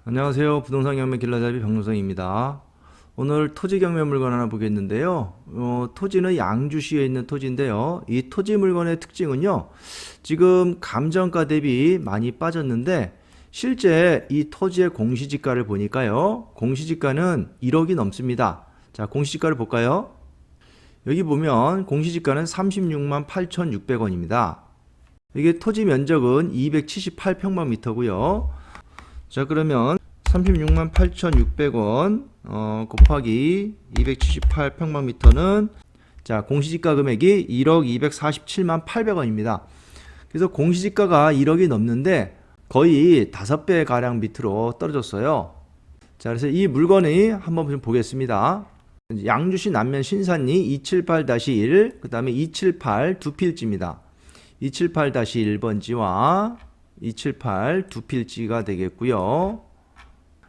안녕하세요. 부동산 경매 길라잡이 박노성입니다. 오늘 토지 경매 물건 하나 보겠는데요. 토지는 양주시에 있는 토지인데요. 이 토지 물건의 특징은요. 지금 감정가 대비 많이 빠졌는데 실제 이 토지의 공시지가를 보니까요. 공시지가는 1억이 넘습니다. 자, 공시지가를 볼까요? 여기 보면 공시지가는 36만 8,600원입니다. 이게 토지 면적은 278평방미터고요. 자, 그러면 36만 8,600원 곱하기 278평방미터는 자, 공시지가 금액이 1억 247만 800원입니다. 그래서 공시지가가 1억이 넘는데 거의 5배 가량 밑으로 떨어졌어요. 자, 그래서 이 물건이 한번 좀 보겠습니다. 양주시 남면 신산리 278-1, 그 다음에 278 두 필지입니다. 278-1번지와 278 두 필지가 되겠고요.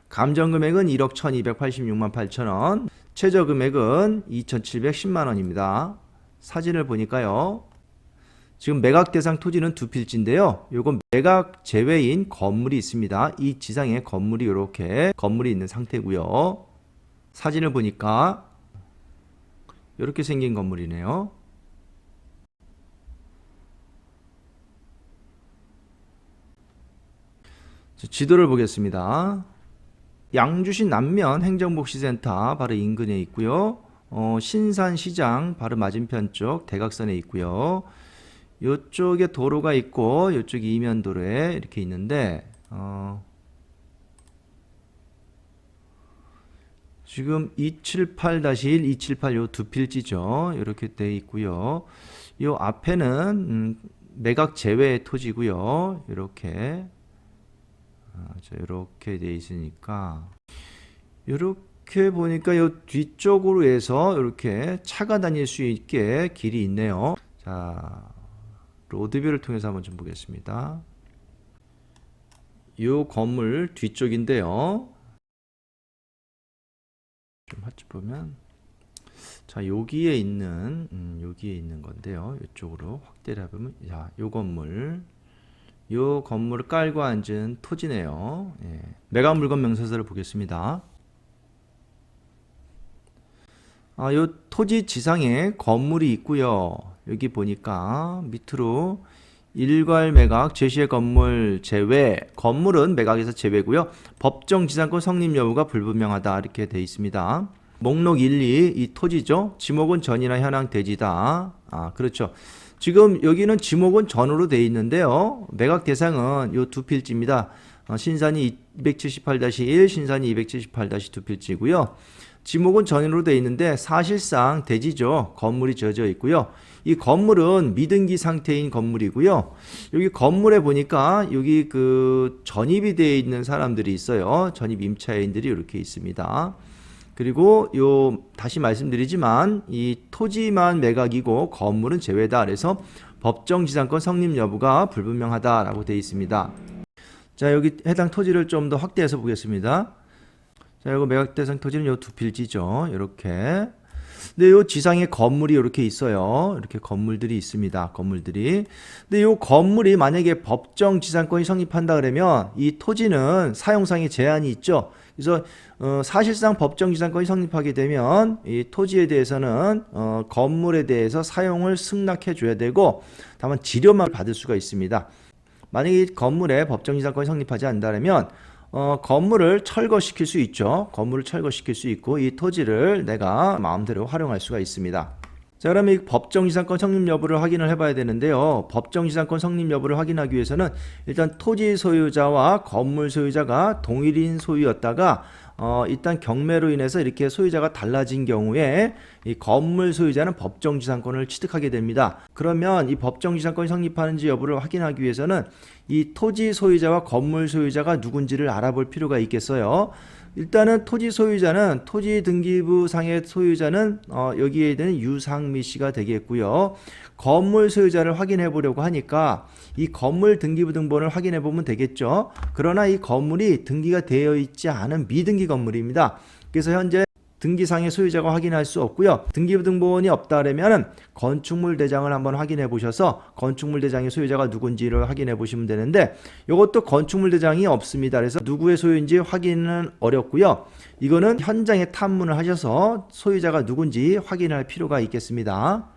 감정 금액은 1억 1286만 8천원, 최저 금액은 2710만 원입니다. 사진을 보니까요. 지금 매각 대상 토지는 두 필지인데요. 요건 매각 제외인 건물이 있습니다. 이 지상에 건물이 이렇게 건물이 있는 상태고요. 사진을 보니까 이렇게 생긴 건물이네요. 지도를 보겠습니다. 양주시 남면 행정복지센터 바로 인근에 있고요. 신산시장 바로 맞은편 쪽 대각선에 있고요. 이쪽에 도로가 있고 이쪽이 이면도로에 이렇게 있는데 지금 278-1, 278 요 두 필지죠. 이렇게 돼 있고요. 요 앞에는 매각 제외의 토지고요. 이렇게 이렇게 돼 있으니까 이렇게 보니까 이 뒤쪽으로 해서 이렇게 차가 다닐 수 있게 길이 있네요. 자, 로드뷰를 통해서 한번 좀 보겠습니다. 이 건물 뒤쪽인데요. 좀 같이 보면 자, 여기에 있는 건데요. 이쪽으로 확대를 해보면 자, 이 건물 요 건물을 깔고 앉은 토지네요. 예. 매각 물건 명세서를 보겠습니다. 요 토지 지상에 건물이 있고요. 여기 보니까 밑으로 일괄 매각 제시의 건물 제외, 건물은 매각에서 제외고요. 법정 지상권 성립 여부가 불분명하다 이렇게 돼 있습니다. 목록 1, 2, 이 토지죠. 지목은 전이나 현황 대지다. 그렇죠. 지금 여기는 지목은 전으로 되어 있는데요. 매각 대상은 이 두 필지입니다. 신산이 278-1, 신산이 278-2 필지고요. 지목은 전으로 되어 있는데 사실상 대지죠. 건물이 지어져 있고요. 이 건물은 미등기 상태인 건물이고요. 여기 건물에 보니까 여기 그 전입이 되어 있는 사람들이 있어요. 전입 임차인들이 이렇게 있습니다. 그리고 다시 말씀드리지만 이 토지만 매각이고 건물은 제외다. 그래서 법정 지상권 성립 여부가 불분명하다라고 되어 있습니다. 자, 여기 해당 토지를 좀 더 확대해서 보겠습니다. 자, 이거 매각 대상 토지는 요 두 필지죠. 이렇게. 근데 요 지상에 건물이 이렇게 있어요. 이렇게 건물들이 있습니다. 건물들이. 근데 요 건물이 만약에 법정 지상권이 성립한다 그러면 이 토지는 사용상의 제한이 있죠. 그래서 사실상 법정 지상권이 성립하게 되면 이 토지에 대해서는 건물에 대해서 사용을 승낙해 줘야 되고 다만 지료만 받을 수가 있습니다. 만약에 이 건물에 법정 지상권이 성립하지 않는다면 건물을 철거시킬 수 있죠. 건물을 철거시킬 수 있고 이 토지를 내가 마음대로 활용할 수가 있습니다. 자, 그러면 이 법정지상권 성립 여부를 확인을 해봐야 되는데요. 법정지상권 성립 여부를 확인하기 위해서는 일단 토지 소유자와 건물 소유자가 동일인 소유였다가 일단 경매로 인해서 이렇게 소유자가 달라진 경우에 이 건물 소유자는 법정지상권을 취득하게 됩니다. 그러면 이 법정지상권이 성립하는지 여부를 확인하기 위해서는 이 토지 소유자와 건물 소유자가 누군지를 알아볼 필요가 있겠어요. 일단은 토지 소유자는 토지 등기부 상의 소유자는 여기에 있는 유상미 씨가 되겠고요. 건물 소유자를 확인해 보려고 하니까 이 건물 등기부 등본을 확인해 보면 되겠죠. 그러나 이 건물이 등기가 되어 있지 않은 미등기 건물입니다. 그래서 현재 등기상의 소유자가 확인할 수 없고요. 등기부등본이 없다라면 건축물 대장을 한번 확인해 보셔서 건축물 대장의 소유자가 누군지를 확인해 보시면 되는데 이것도 건축물 대장이 없습니다. 그래서 누구의 소유인지 확인은 어렵고요. 이거는 현장에 탐문을 하셔서 소유자가 누군지 확인할 필요가 있겠습니다.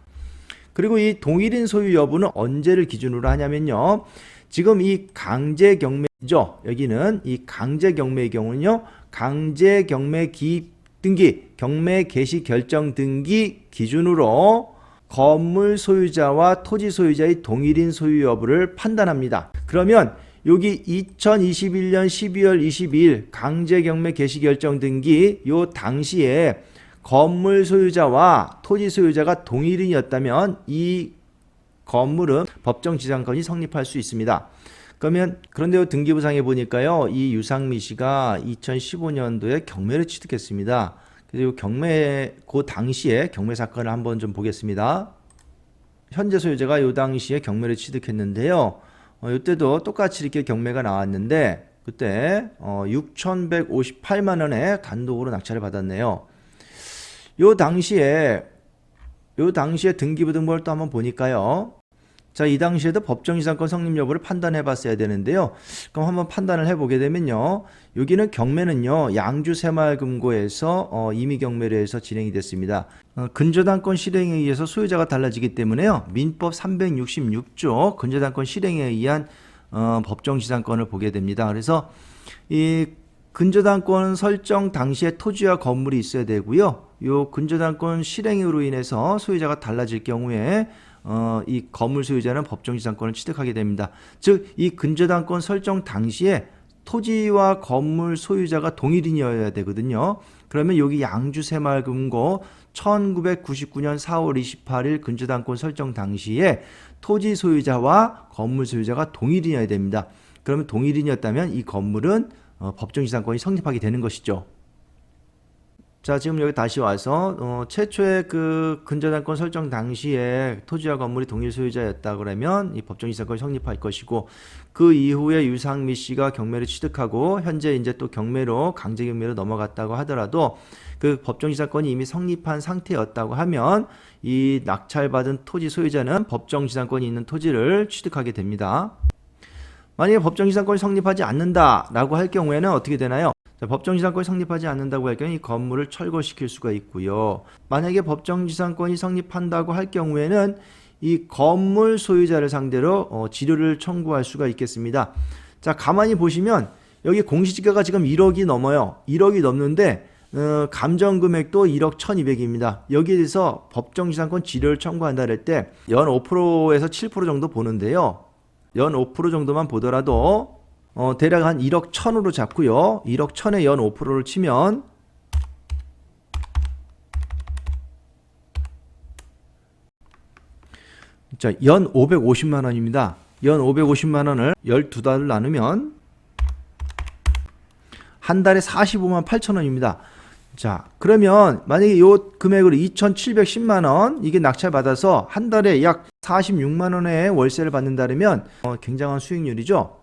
그리고 이 동일인 소유 여부는 언제를 기준으로 하냐면요. 지금 이 강제 경매죠. 여기는 이 강제 경매의 경우는요. 강제 경매 기입 등기, 경매 개시 결정 등기 기준으로 건물 소유자와 토지 소유자의 동일인 소유 여부를 판단합니다. 그러면 여기 2021년 12월 22일 강제 경매 개시 결정 등기 요 당시에 건물 소유자와 토지 소유자가 동일인이었다면 이 건물은 법정 지상권이 성립할 수 있습니다. 그런데 등기부상에 보니까요, 이 유상미 씨가 2015년도에 경매를 취득했습니다. 그리고 그 당시에 경매 사건을 한번 좀 보겠습니다. 현재 소유자가 이 당시에 경매를 취득했는데요. 이때도 똑같이 이렇게 경매가 나왔는데 그때 6,158만 원에 단독으로 낙찰을 받았네요. 요 당시에 등기부등본을 또 한번 보니까요. 자, 이 당시에도 법정지상권 성립 여부를 판단해 봤어야 되는데요. 그럼 한번 판단을 해보게 되면요. 여기는 경매는요. 양주 새마을금고에서 임의경매로 해서 진행이 됐습니다. 근저당권 실행에 의해서 소유자가 달라지기 때문에요. 민법 366조 근저당권 실행에 의한 법정지상권을 보게 됩니다. 그래서 이 근저당권 설정 당시에 토지와 건물이 있어야 되고요. 요 근저당권 실행으로 인해서 소유자가 달라질 경우에 이 건물 소유자는 법정지상권을 취득하게 됩니다. 즉, 이 근저당권 설정 당시에 토지와 건물 소유자가 동일인이어야 되거든요. 그러면 여기 양주 새마을금고 1999년 4월 28일 근저당권 설정 당시에 토지 소유자와 건물 소유자가 동일인이어야 됩니다. 그러면 동일인이었다면 이 건물은 법정지상권이 성립하게 되는 것이죠. 자, 지금 여기 다시 와서 최초의 그 근저당권 설정 당시에 토지와 건물이 동일 소유자였다 그러면 이 법정지상권이 성립할 것이고, 그 이후에 유상미 씨가 경매를 취득하고 현재 이제 또 경매로 강제 경매로 넘어갔다고 하더라도 그 법정지상권이 이미 성립한 상태였다고 하면 이 낙찰받은 토지 소유자는 법정지상권이 있는 토지를 취득하게 됩니다. 만약에 법정지상권이 성립하지 않는다라고 할 경우에는 어떻게 되나요? 자, 법정지상권이 성립하지 않는다고 할 경우 이 건물을 철거시킬 수가 있고요. 만약에 법정지상권이 성립한다고 할 경우에는 이 건물 소유자를 상대로 지료를 청구할 수가 있겠습니다. 자, 가만히 보시면 여기 공시지가가 지금 1억이 넘어요. 1억이 넘는데 감정금액도 1억 1200입니다. 여기에 대해서 법정지상권 지료를 청구한다 할 때 연 5%에서 7% 정도 보는데요. 연 5% 정도만 보더라도 대략 한 1억 1000으로 잡고요. 1억 1000에 연 5%를 치면 자, 연 550만 원입니다. 연 550만 원을 12달을 나누면 한 달에 45만 8천 원입니다. 자, 그러면 만약에 이 금액으로 2710만 원 이게 낙찰받아서 한 달에 약 46만 원의 월세를 받는다면 굉장한 수익률이죠.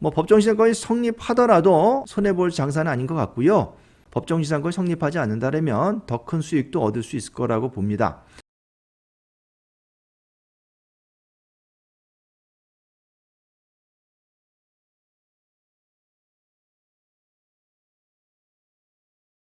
법정지상권이 성립하더라도 손해볼 장사는 아닌 것 같고요. 법정지상권이 성립하지 않는다면 더 큰 수익도 얻을 수 있을 거라고 봅니다.